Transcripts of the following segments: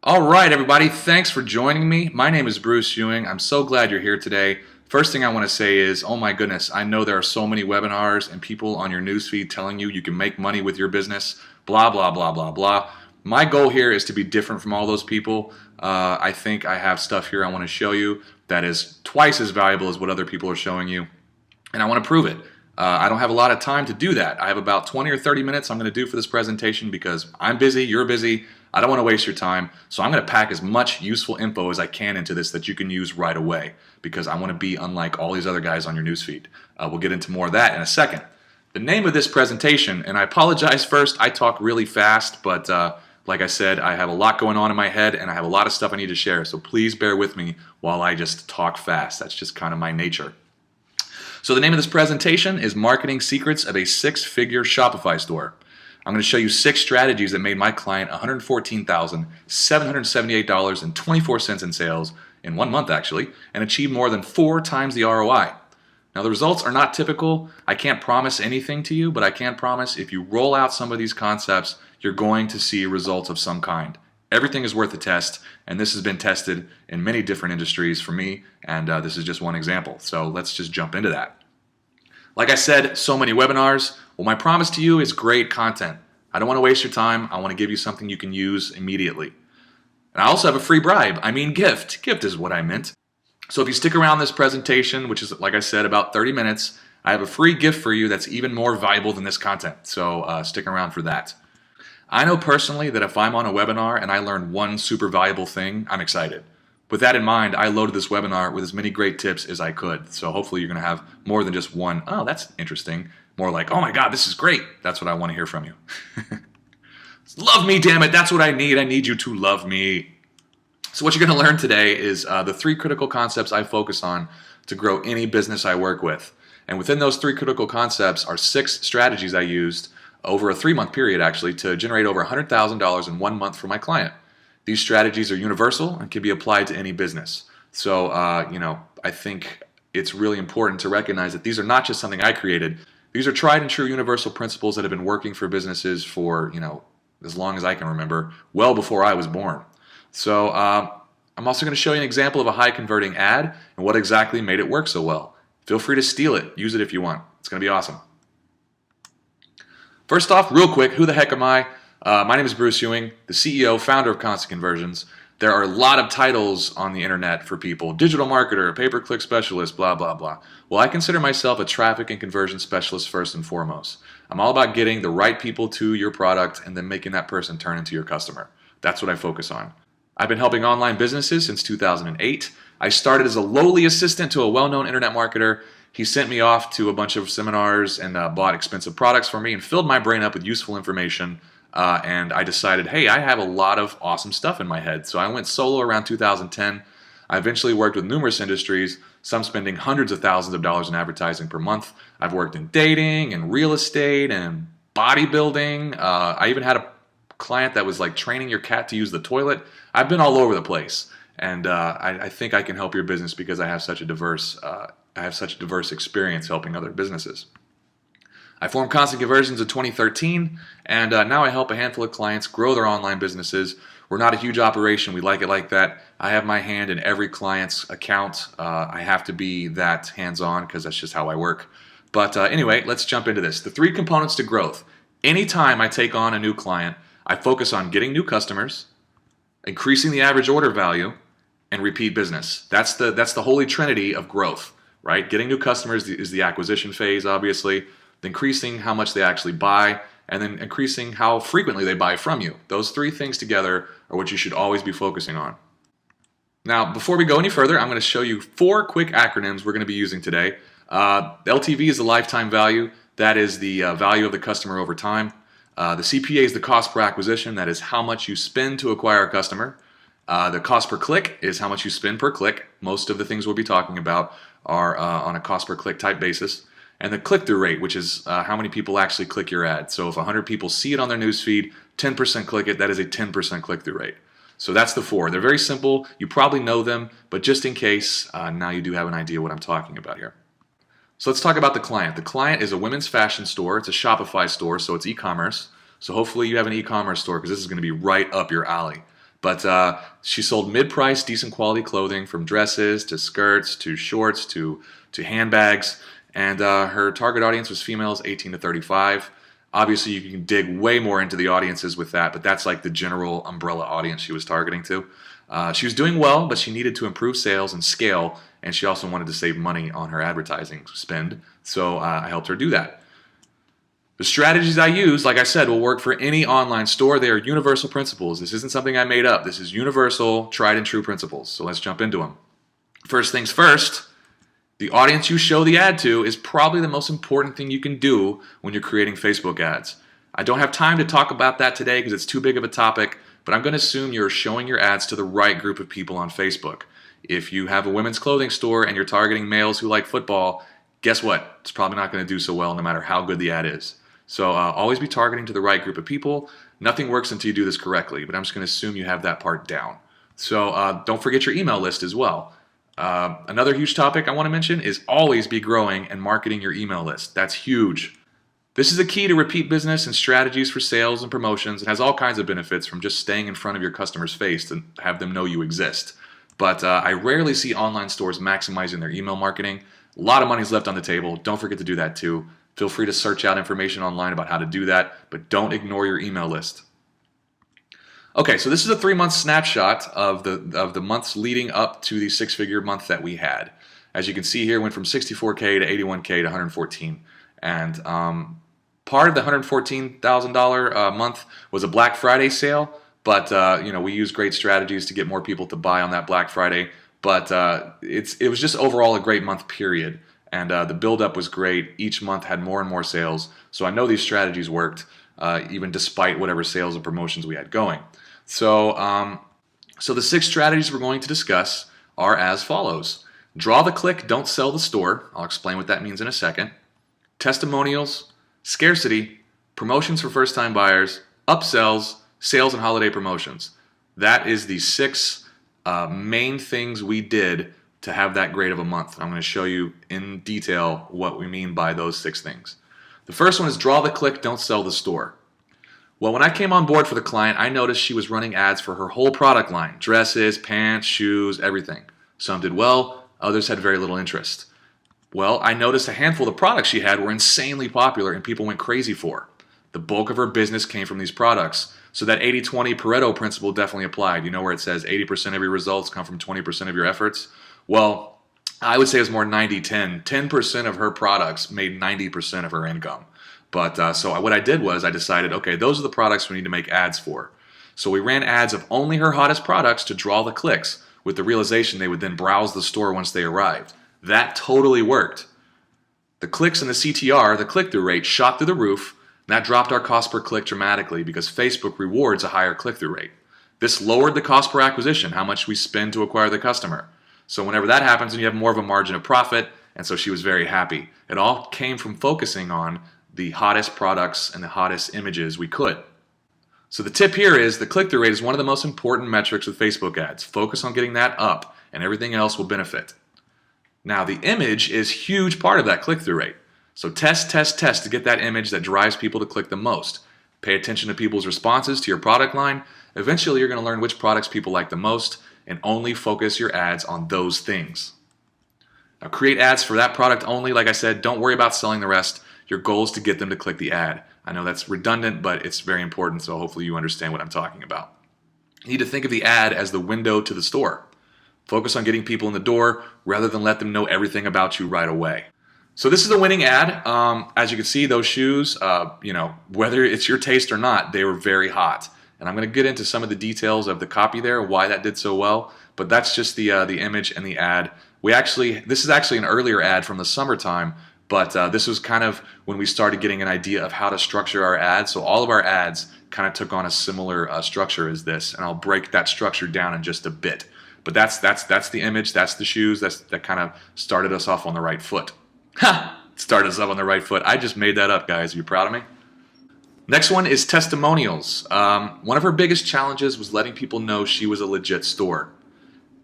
All right, everybody, thanks for joining me. My name is Bruce Ewing. I'm so glad you're here today. First thing I want to say is, oh my goodness, I know there are so many webinars and people on your newsfeed telling you you can make money with your business, blah, blah, blah, blah, blah. My goal here is to be different from all those people. I think I have stuff here I want to show you that is twice as valuable as what other people are showing you, and I want to prove it. I don't have a lot of time to do that. I have about 20 or 30 minutes I'm going to do for this presentation because I'm busy, you're busy, I don't want to waste your time, so I'm going to pack as much useful info as I can into this that you can use right away because I want to be unlike all these other guys on your newsfeed. We'll get into more of that in a second. The name of this presentation, and I apologize first, I talk really fast, but like I said, I have a lot going on in my head and I have a lot of stuff I need to share, so please bear with me while I just talk fast. That's just kind of my nature. So the name of this presentation is Marketing Secrets of a Six-Figure Shopify Store. I'm going to show you 6 strategies that made my client $114,778.24 in sales in 1 month actually, and achieved more than 4 times the ROI. Now the results are not typical. I can't promise anything to you, but I can promise if you roll out some of these concepts, you're going to see results of some kind. Everything is worth a test, and this has been tested in many different industries for me, and this is just one example. So let's just jump into that. Like I said, so many webinars. Well, my promise to you is great content. I don't want to waste your time. I want to give you something you can use immediately. And I also have a free bribe. I mean gift. Gift is what I meant. So if you stick around this presentation, which is, like I said, about 30 minutes, I have a free gift for you that's even more valuable than this content. So stick around for that. I know personally that if I'm on a webinar and I learn one super valuable thing, I'm excited. With that in mind, I loaded this webinar with as many great tips as I could. So hopefully you're going to have more than just one, oh, that's interesting. More like, oh my God, this is great. That's what I want to hear from you. Love me, damn it. That's what I need. I need you to love me. So what you're going to learn today is the 3 critical concepts I focus on to grow any business I work with. And within those 3 critical concepts are 6 strategies I used over a 3-month period actually to generate over $100,000 in 1 month for my client. These strategies are universal and can be applied to any business. So, I think it's really important to recognize that these are not just something I created. These are tried and true universal principles that have been working for businesses for, as long as I can remember, well before I was born. So, I'm also going to show you an example of a high converting ad and what exactly made it work so well. Feel free to steal it. Use it if you want. It's going to be awesome. First off, real quick, who the heck am I? My name is Bruce Ewing, the CEO, founder of Constant Conversions. There are a lot of titles on the internet for people. Digital marketer, pay-per-click specialist, blah, blah, blah. Well, I consider myself a traffic and conversion specialist first and foremost. I'm all about getting the right people to your product and then making that person turn into your customer. That's what I focus on. I've been helping online businesses since 2008. I started as a lowly assistant to a well-known internet marketer. He sent me off to a bunch of seminars and bought expensive products for me and filled my brain up with useful information. And I decided, hey, I have a lot of awesome stuff in my head. So I went solo around 2010. I eventually worked with numerous industries, some spending hundreds of thousands of dollars in advertising per month. I've worked in dating and real estate and bodybuilding. I even had a client that was like training your cat to use the toilet. I've been all over the place. And I think I can help your business because I have such a diverse experience helping other businesses. I formed Constant Conversions in 2013, and now I help a handful of clients grow their online businesses. We're not a huge operation. We like it like that. I have my hand in every client's account. I have to be that hands-on because that's just how I work. But anyway, let's jump into this. The 3 components to growth. Anytime I take on a new client, I focus on getting new customers, increasing the average order value, and repeat business. That's the holy trinity of growth, right? Getting new customers is the acquisition phase, obviously. Increasing how much they actually buy, and then increasing how frequently they buy from you. Those 3 things together are what you should always be focusing on. Now, before we go any further, I'm going to show you 4 quick acronyms we're going to be using today. LTV is the lifetime value. That is the value of the customer over time. The CPA is the cost per acquisition. That is how much you spend to acquire a customer. The cost per click is how much you spend per click. Most of the things we'll be talking about are on a cost per click type basis. And the click-through rate, which is how many people actually click your ad. So if 100 people see it on their newsfeed, 10% click it, that is a 10% click-through rate. So that's the 4. They're very simple. You probably know them, but just in case, now you do have an idea what I'm talking about here. So let's talk about the client. The client is a women's fashion store. It's a Shopify store, so it's e-commerce. So hopefully you have an e-commerce store because this is going to be right up your alley. But she sold mid-price, decent quality clothing, from dresses to skirts to shorts to handbags, and her target audience was females 18 to 35. Obviously, you can dig way more into the audiences with that, but that's like the general umbrella audience she was targeting to. She was doing well, but she needed to improve sales and scale, and she also wanted to save money on her advertising spend, so I helped her do that. The strategies I use, like I said, will work for any online store. They are universal principles. This isn't something I made up. This is universal, tried and true principles. So let's jump into them. First things first, the audience you show the ad to is probably the most important thing you can do when you're creating Facebook ads. I don't have time to talk about that today because it's too big of a topic, but I'm going to assume you're showing your ads to the right group of people on Facebook. If you have a women's clothing store and you're targeting males who like football, guess what? It's probably not going to do so well no matter how good the ad is. So always be targeting to the right group of people. Nothing works until you do this correctly, but I'm just going to assume you have that part down. So don't forget your email list as well. Another huge topic I want to mention is always be growing and marketing your email list. That's huge. This is a key to repeat business and strategies for sales and promotions. It has all kinds of benefits from just staying in front of your customer's face to have them know you exist. But I rarely see online stores maximizing their email marketing. A lot of money's left on the table. Don't forget to do that too. Feel free to search out information online about how to do that, but don't ignore your email list. Okay, so this is a 3-month snapshot of the months leading up to the 6-figure month that we had. As you can see here, it went from 64K to 81K to 114. And part of the $114,000 month was a Black Friday sale, but we used great strategies to get more people to buy on that Black Friday. But it was just overall a great month, period. And the build-up was great. Each month had more and more sales. So I know these strategies worked, even despite whatever sales and promotions we had going. So the 6 strategies we're going to discuss are as follows. Draw the click, don't sell the store. I'll explain what that means in a second. Testimonials, scarcity, promotions for first-time buyers, upsells, sales and holiday promotions. That is the 6 main things we did to have that great of a month. I'm going to show you in detail what we mean by those 6 things. The first one is draw the click, don't sell the store. Well, when I came on board for the client, I noticed she was running ads for her whole product line, dresses, pants, shoes, everything. Some did well, others had very little interest. Well, I noticed a handful of the products she had were insanely popular and people went crazy for. The bulk of her business came from these products. So that 80-20 Pareto principle definitely applied. You know where it says 80% of your results come from 20% of your efforts? Well, I would say it was more 90-10. 10% of her products made 90% of her income. But so what I did was I decided, okay, those are the products we need to make ads for. So we ran ads of only her hottest products to draw the clicks, with the realization they would then browse the store once they arrived. That totally worked. The clicks and the CTR, the click-through rate, shot through the roof. And that dropped our cost per click dramatically because Facebook rewards a higher click-through rate. This lowered the cost per acquisition, how much we spend to acquire the customer. So whenever that happens, you have more of a margin of profit, and so she was very happy. It all came from focusing on the hottest products and the hottest images we could. So the tip here is the click-through rate is one of the most important metrics with Facebook ads. Focus on getting that up, and everything else will benefit. Now the image is a huge part of that click-through rate. So test to get that image that drives people to click the most. Pay attention to people's responses to your product line. Eventually you're going to learn which products people like the most and only focus your ads on those things. Now create ads for that product only. Like I said, don't worry about selling the rest. Your goal is to get them to click the ad. I know that's redundant, but it's very important, so hopefully you understand what I'm talking about. You need to think of the ad as the window to the store. Focus on getting people in the door rather than let them know everything about you right away. So this is a winning ad. As you can see, those shoes, whether it's your taste or not, they were very hot. And I'm going to get into some of the details of the copy there, why that did so well. But that's just the image and the ad. This is actually an earlier ad from the summertime, but this was kind of when we started getting an idea of how to structure our ads. So all of our ads kind of took on a similar structure as this, and I'll break that structure down in just a bit. But that's the image, that's the shoes, that kind of started us off on the right foot. Ha! Started us up on the right foot. I just made that up, guys. Are you proud of me? Next one is testimonials. One of her biggest challenges was letting people know she was a legit store.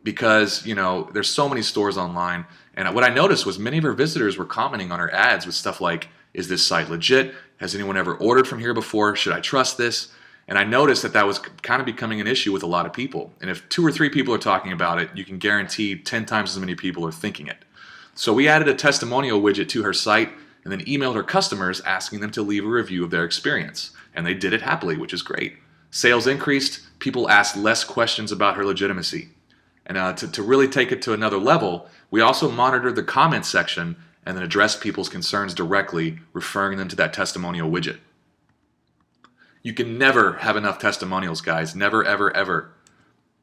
Because, there's so many stores online. And what I noticed was many of her visitors were commenting on her ads with stuff like, is this site legit? Has anyone ever ordered from here before? Should I trust this? And I noticed that that was kind of becoming an issue with a lot of people. And if 2 or 3 people are talking about it, you can guarantee 10 times as many people are thinking it. So we added a testimonial widget to her site and then emailed her customers asking them to leave a review of their experience. And they did it happily, which is great. Sales increased, people asked less questions about her legitimacy. And to really take it to another level, we also monitored the comments section and then addressed people's concerns directly, referring them to that testimonial widget. You can never have enough testimonials, guys. Never, ever, ever.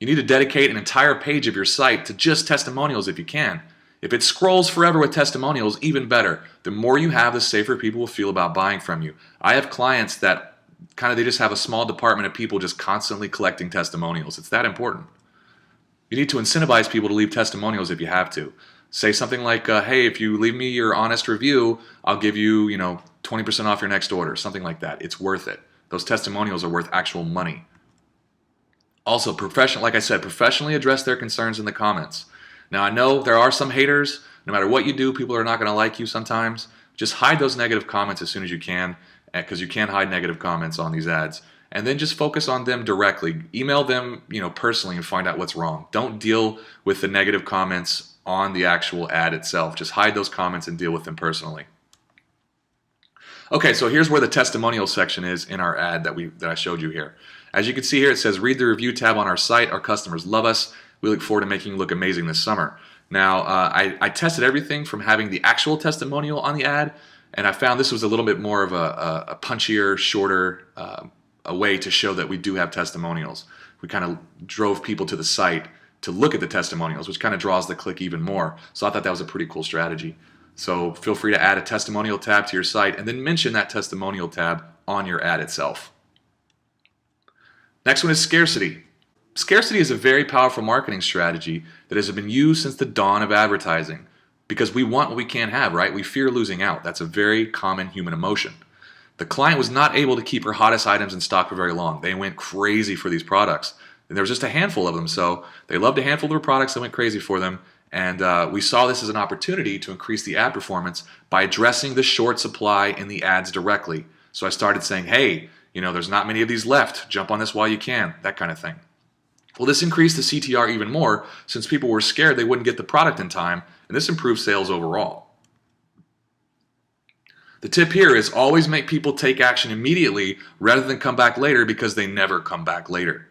You need to dedicate an entire page of your site to just testimonials if you can. If it scrolls forever with testimonials, even better. The more you have, the safer people will feel about buying from you. I have clients that they just have a small department of people just constantly collecting testimonials. It's that important. You need to incentivize people to leave testimonials if you have to. Say something like, hey, if you leave me your honest review, I'll give you, 20% off your next order, something like that. It's worth it. Those testimonials are worth actual money. Also, like I said, professionally address their concerns in the comments. Now, I know there are some haters. No matter what you do, people are not going to like you sometimes. Just hide those negative comments as soon as you can, because you can't hide negative comments on these ads. And then just focus on them directly. Email them, personally and find out what's wrong. Don't deal with the negative comments on the actual ad itself. Just hide those comments and deal with them personally. Okay, so here's where the testimonial section is in our ad that I showed you here. As you can see here, it says, read the review tab on our site. Our customers love us. We look forward to making you look amazing this summer. Now, I tested everything from having the actual testimonial on the ad, and I found this was a little bit more of a punchier, shorter a way to show that we do have testimonials. We kind of drove people to the site to look at the testimonials, which kind of draws the click even more. So I thought that was a pretty cool strategy. So feel free to add a testimonial tab to your site and then mention that testimonial tab on your ad itself. Next one is scarcity. Scarcity is a very powerful marketing strategy that has been used since the dawn of advertising because we want what we can't have, right? We fear losing out. That's a very common human emotion. The client was not able to keep her hottest items in stock for very long. They went crazy for these products. And there was just a handful of them, so they loved a handful of their products that went crazy for them. And we saw this as an opportunity to increase the ad performance by addressing the short supply in the ads directly. So I started saying, hey, there's not many of these left. Jump on this while you can, that kind of thing. Well, this increased the CTR even more since people were scared they wouldn't get the product in time, and this improved sales overall. The tip here is always make people take action immediately rather than come back later because they never come back later.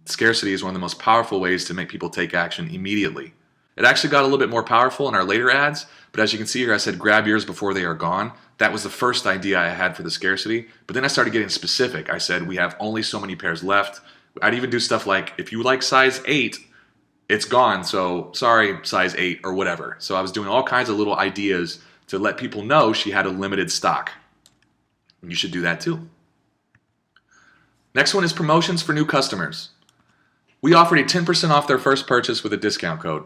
Scarcity is one of the most powerful ways to make people take action immediately. It actually got a little bit more powerful in our later ads, but as you can see here, I said grab yours before they are gone. That was the first idea I had for the scarcity, but then I started getting specific. I said we have only so many pairs left. I'd even do stuff like, if you like size 8, it's gone, so sorry, size 8 or whatever. So I was doing all kinds of little ideas to let people know she had a limited stock. And you should do that too. Next one is promotions for new customers. We offered a 10% off their first purchase with a discount code.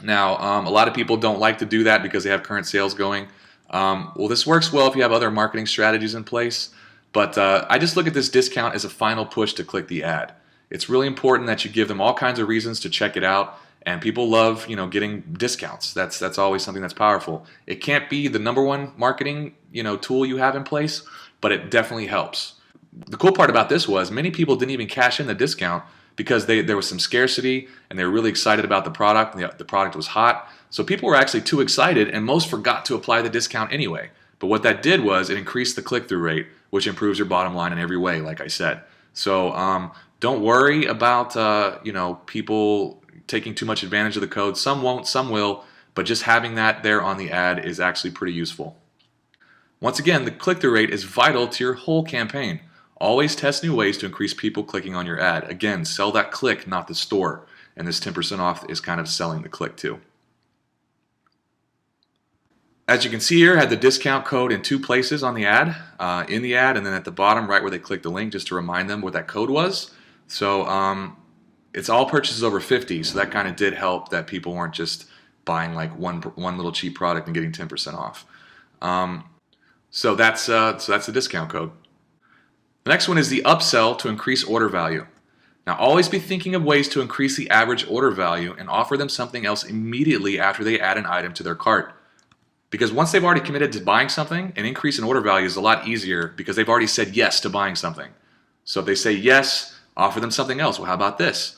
Now, a lot of people don't like to do that because they have current sales going. Well, this works well if you have other marketing strategies in place, but I just look at this discount as a final push to click the ad. It's really important that you give them all kinds of reasons to check it out, and people love, getting discounts. That's always something that's powerful. It can't be the #1 marketing, tool you have in place, but it definitely helps. The cool part about this was many people didn't even cash in the discount because there was some scarcity and they were really excited about the product, and the product was hot. So people were actually too excited and most forgot to apply the discount anyway. But what that did was it increased the click-through rate, which improves your bottom line in every way, like I said. So don't worry about people taking too much advantage of the code. Some won't, some will, but just having that there on the ad is actually pretty useful. Once again, the click-through rate is vital to your whole campaign. Always test new ways to increase people clicking on your ad. Again, sell that click, not the store. And this 10% off is kind of selling the click too. As you can see here, I had the discount code in 2 places on the ad, and then at the bottom right where they click the link just to remind them what that code was. So it's all purchases over 50, so that kind of did help that people weren't just buying like one little cheap product and getting 10% off. So that's the discount code. The next one is the upsell to increase order value. Now always be thinking of ways to increase the average order value and offer them something else immediately after they add an item to their cart. Because once they've already committed to buying something, an increase in order value is a lot easier because they've already said yes to buying something. So if they say yes, offer them something else. Well, how about this?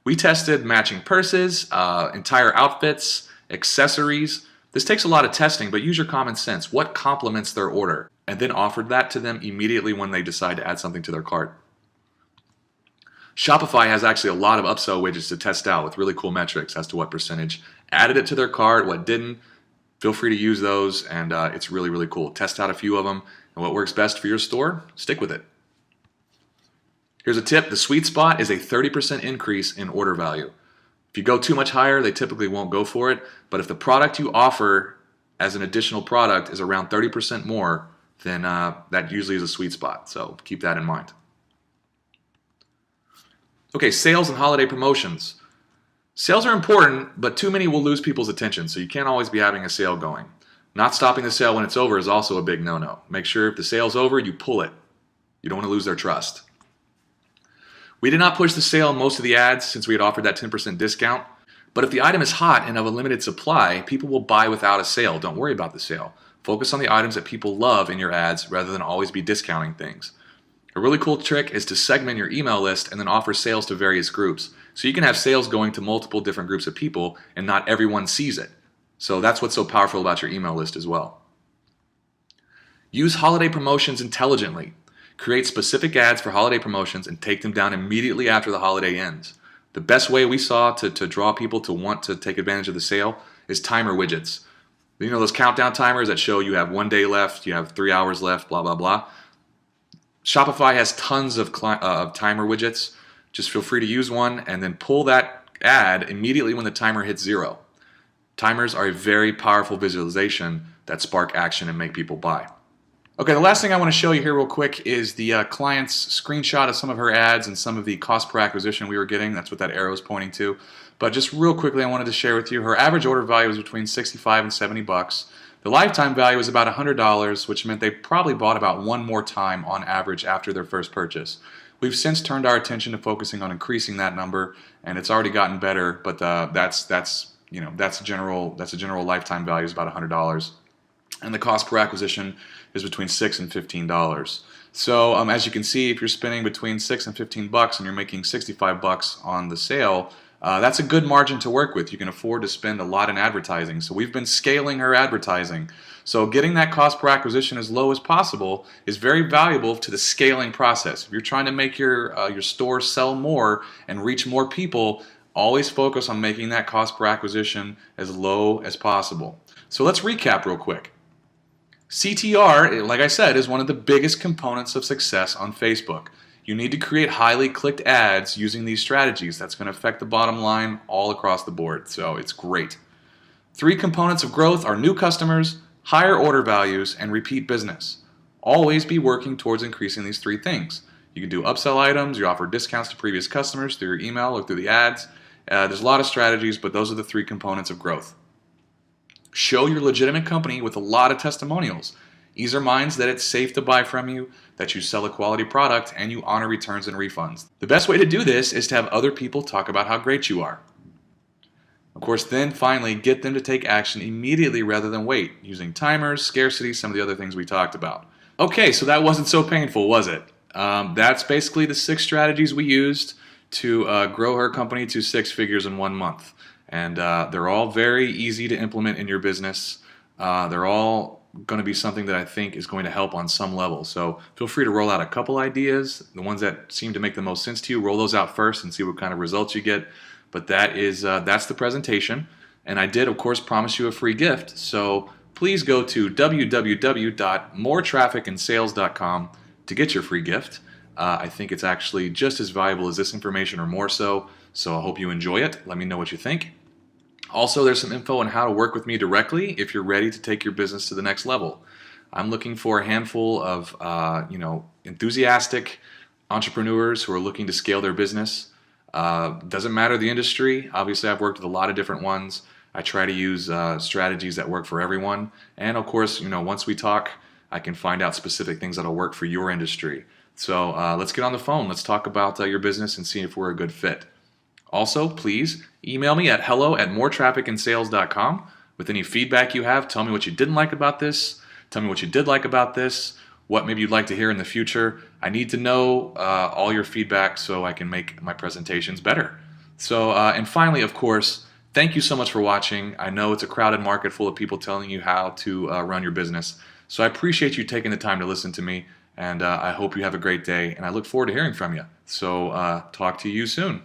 We tested matching purses, entire outfits, accessories. This takes a lot of testing, but use your common sense. What complements their order? And then offered that to them immediately when they decide to add something to their cart. Shopify has actually a lot of upsell widgets to test out with really cool metrics as to what percentage added it to their cart, what didn't. Feel free to use those, and it's really, really cool. Test out a few of them, and what works best for your store, stick with it. Here's a tip. The sweet spot is a 30% increase in order value. If you go too much higher, they typically won't go for it, but if the product you offer as an additional product is around 30% more, then that usually is a sweet spot, so keep that in mind. Okay, sales and holiday promotions. Sales are important, but too many will lose people's attention, so you can't always be having a sale going. Not stopping the sale when it's over is also a big no-no. Make sure if the sale's over, you pull it. You don't want to lose their trust. We did not push the sale in most of the ads since we had offered that 10% discount, but if the item is hot and of a limited supply, people will buy without a sale. Don't worry about the sale. Focus on the items that people love in your ads rather than always be discounting things. A really cool trick is to segment your email list and then offer sales to various groups. So you can have sales going to multiple different groups of people and not everyone sees it. So that's what's so powerful about your email list as well. Use holiday promotions intelligently. Create specific ads for holiday promotions and take them down immediately after the holiday ends. The best way we saw to draw people to want to take advantage of the sale is timer widgets. You know those countdown timers that show you have 1 day left, you have 3 hours left, blah, blah, blah. Shopify has tons of timer widgets. Just feel free to use one and then pull that ad immediately when the timer hits 0. Timers are a very powerful visualization that spark action and make people buy. Okay, the last thing I want to show you here real quick is the client's screenshot of some of her ads and some of the cost per acquisition we were getting. That's what that arrow is pointing to. But just real quickly, I wanted to share with you her average order value was between $65 and $70. The lifetime value was about $100, which meant they probably bought about one more time on average after their first purchase. We've since turned our attention to focusing on increasing that number, and it's already gotten better. But that's a general lifetime value is about $100, and the cost per acquisition is between $6 and $15. So as you can see, if you're spending between $6 and $15 and you're making $65 on the sale, that's a good margin to work with. You can afford to spend a lot in advertising. So we've been scaling her advertising. So getting that cost per acquisition as low as possible is very valuable to the scaling process. If you're trying to make your store sell more and reach more people, always focus on making that cost per acquisition as low as possible. So let's recap real quick. CTR, like I said, is one of the biggest components of success on Facebook. You need to create highly clicked ads using these strategies. That's going to affect the bottom line all across the board, so it's great. 3 components of growth are new customers, higher order values, and repeat business. Always be working towards increasing these 3 things. You can do upsell items, you offer discounts to previous customers through your email or through the ads. There's a lot of strategies, but those are the 3 components of growth. Show your legitimate company with a lot of testimonials. Ease their minds that it's safe to buy from you, that you sell a quality product, and you honor returns and refunds. The best way to do this is to have other people talk about how great you are. Of course, then finally, get them to take action immediately rather than wait, using timers, scarcity, some of the other things we talked about. Okay, so that wasn't so painful, was it? That's basically the 6 strategies we used to grow her company to 6 figures in 1 month. And they're all very easy to implement in your business. They're all going to be something that I think is going to help on some level. So feel free to roll out a couple ideas. The ones that seem to make the most sense to you, roll those out first and see what kind of results you get. But that's the presentation. And I did, of course, promise you a free gift. So please go to www.moretrafficandsales.com to get your free gift. I think it's actually just as valuable as this information or more so. So I hope you enjoy it. Let me know what you think. Also, there's some info on how to work with me directly if you're ready to take your business to the next level. I'm looking for a handful of enthusiastic entrepreneurs who are looking to scale their business. Doesn't matter the industry. Obviously, I've worked with a lot of different ones. I try to use strategies that work for everyone. And of course, once we talk, I can find out specific things that'll work for your industry. So let's get on the phone. Let's talk about your business and see if we're a good fit. Also, please email me at hello@moretrafficandsales.com with any feedback you have. Tell me what you didn't like about this. Tell me what you did like about this. what maybe you'd like to hear in the future. I need to know all your feedback so I can make my presentations better. So, and finally, of course, thank you so much for watching. I know it's a crowded market full of people telling you how to run your business. So I appreciate you taking the time to listen to me, and I hope you have a great day, and I look forward to hearing from you. So talk to you soon.